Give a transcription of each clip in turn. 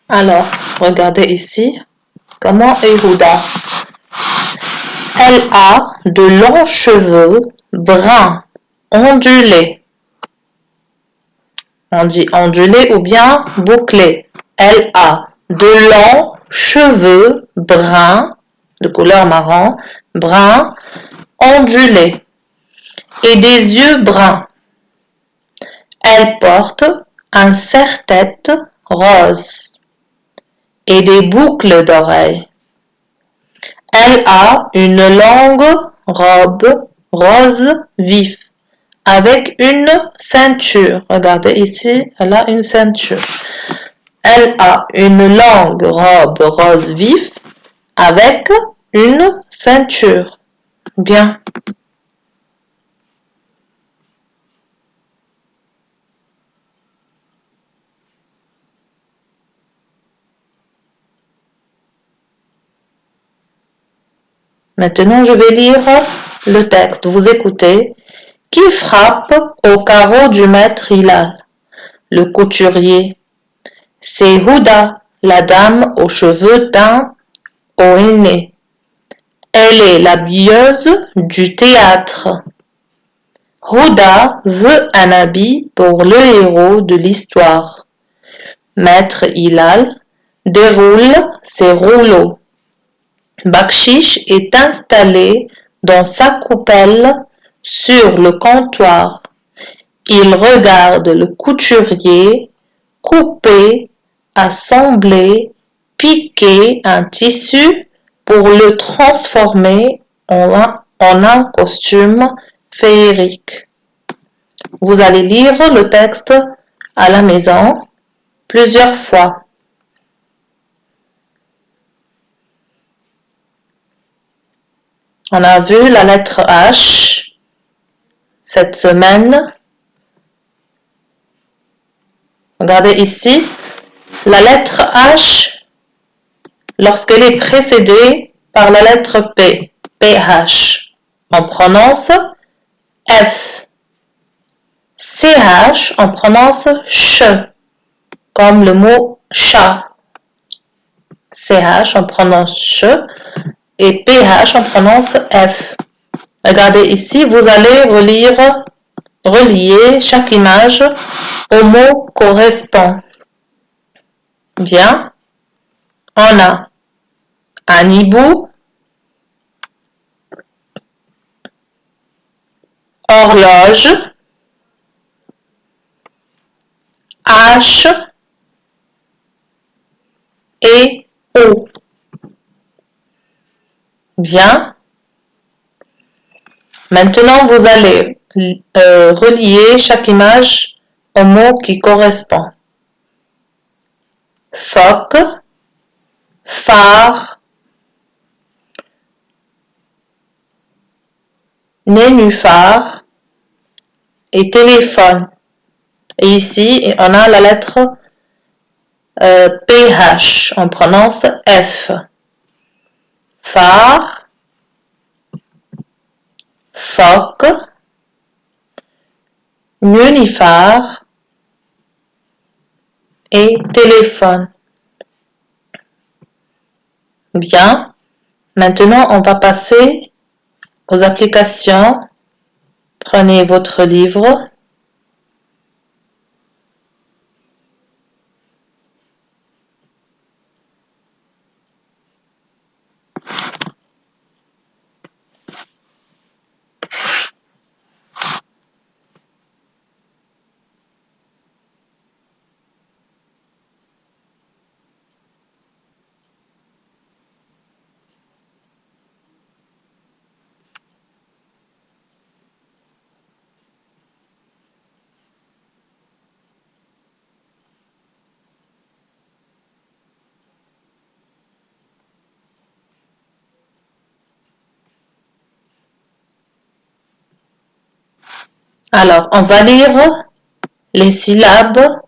Alors, regardez ici. Comment est Huda? Elle a de longs cheveux bruns, ondulés. On dit ondulés ou bien bouclés. Elle a de longs cheveux bruns, de couleur marron, bruns, ondulés, et des yeux bruns. Elle porte un serre-tête rose et des boucles d'oreilles. Elle a une longue robe rose vif avec une ceinture. Regardez ici, elle a une ceinture. Elle a une longue robe rose vif avec une ceinture. Bien. Maintenant, je vais lire le texte. Vous écoutez. Qui frappe au carreau du maître Hilal? Le couturier. C'est Huda, la dame aux cheveux teints au henné. Elle est l'habilleuse du théâtre. Huda veut un habit pour le héros de l'histoire. Maître Hilal déroule ses rouleaux. Bakshish est installé dans sa coupelle sur le comptoir. Il regarde le couturier couper, assembler, piquer un tissu pour le transformer en un costume féerique. Vous allez lire le texte à la maison plusieurs fois. On a vu la lettre H cette semaine. Regardez ici, la lettre H, lorsqu'elle est précédée par la lettre P, PH, on prononce F. CH, on prononce CH, comme le mot chat. CH, on prononce CH, et PH, on prononce F. Regardez ici, vous allez relier chaque image au mot correspond. Bien. On a un hibou, horloge, H et O. Bien. Maintenant, vous allez relier chaque image au mot qui correspond. Phoque, phare, nénuphar et téléphone. Et ici, on a la lettre PH, on prononce F. Phare, phoque, nénuphar et téléphone. Bien. Maintenant, on va passer aux applications. Prenez votre livre. Alors, on va lire les syllabes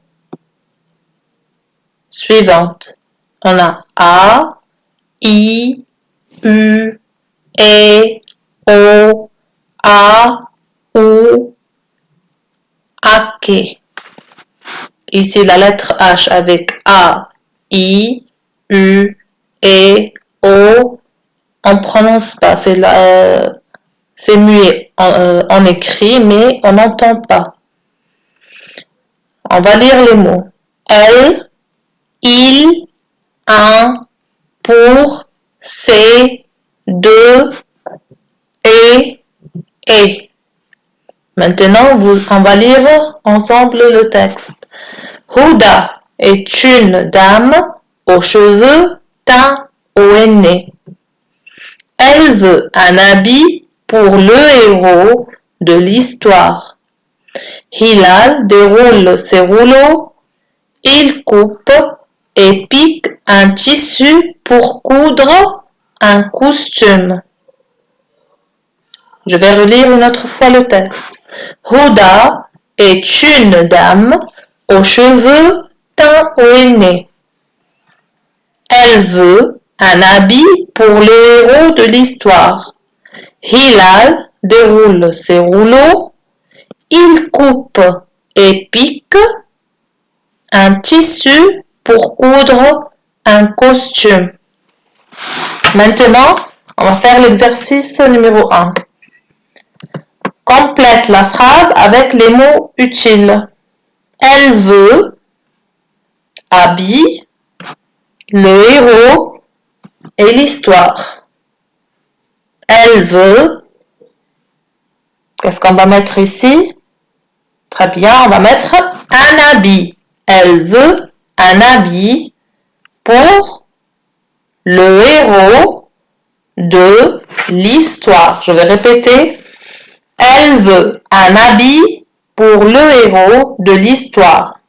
suivantes. On a A, I, U, E, O, A, U, Ake. Ici, la lettre H avec A I, U, E, O. On ne prononce pas, c'est muet. On écrit, mais on n'entend pas. On va lire les mots. Elle, il, un, pour, c'est, deux, et. Maintenant, on va lire ensemble le texte. Huda est une dame aux cheveux teints au henné. Elle veut un habit pour le héros de l'histoire. Hilal déroule ses rouleaux, il coupe et pique un tissu pour coudre un costume. Je vais relire une autre fois le texte. Huda est une dame aux cheveux teints au henné. Elle veut un habit pour le héros de l'histoire. Hilal déroule ses rouleaux, il coupe et pique un tissu pour coudre un costume. Maintenant, on va faire l'exercice numéro 1. Complète la phrase avec les mots utiles. Elle veut, habit, le héros et l'histoire. Elle veut, qu'est-ce qu'on va mettre ici? Très bien, on va mettre un habit. Elle veut un habit pour le héros de l'histoire. Je vais répéter. Elle veut un habit pour le héros de l'histoire.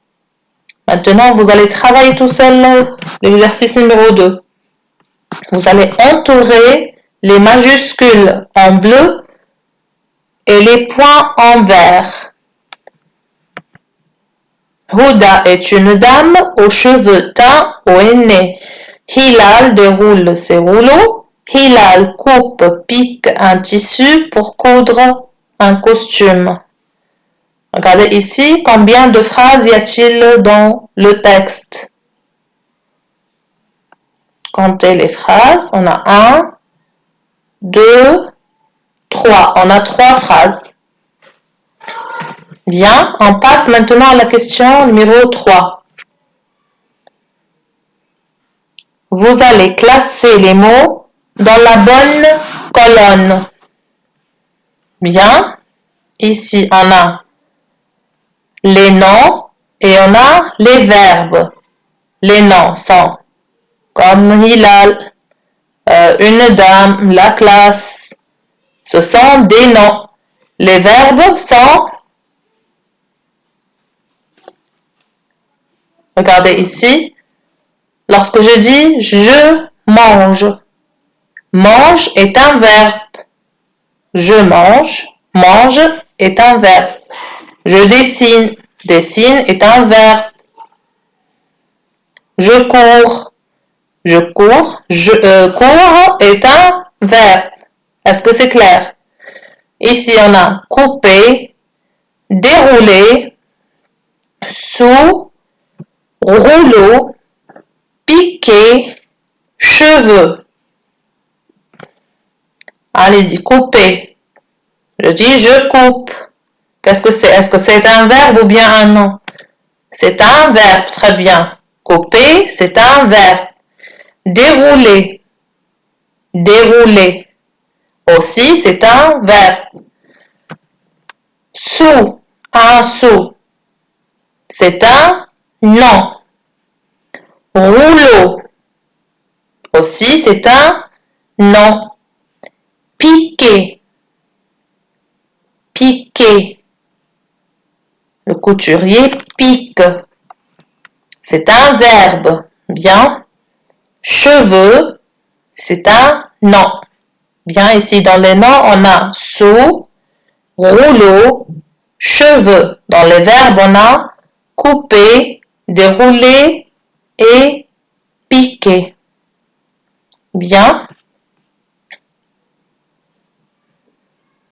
Maintenant, vous allez travailler tout seul l'exercice numéro 2. Vous allez entourer les majuscules en bleu et les points en vert. Huda est une dame aux cheveux teints au henné. Hilal déroule ses rouleaux. Hilal coupe, pique un tissu pour coudre un costume. Regardez ici, combien de phrases y a-t-il dans le texte? Comptez les phrases. On a 1, 2, 3. On a 3 phrases. Bien, on passe maintenant à la question numéro 3. Vous allez classer les mots dans la bonne colonne. Bien, ici on a les noms et on a les verbes. Les noms sont comme Hilal, une dame, la classe. Ce sont des noms. Les verbes sont, regardez ici, lorsque je dis je mange, mange est un verbe. Je mange est un verbe. Je dessine, dessine est un verbe. Je cours, cours est un verbe. Est-ce que c'est clair? Ici, on a couper, dérouler, sous, rouleau, piquer, cheveux. Allez-y, couper. Je dis je coupe. Qu'est-ce que c'est? Est-ce que c'est un verbe ou bien un nom? C'est un verbe, très bien. Couper, c'est un verbe. Dérouler. Dérouler. Aussi, c'est un verbe. Sous, un sou. C'est un nom. Rouleau. Aussi, c'est un nom. Piquer. Piquer. Le couturier pique. C'est un verbe. Bien. Cheveux, c'est un nom. Bien, ici dans les noms, on a sous, rouleau, cheveux. Dans les verbes, on a couper, dérouler et piquer. Bien.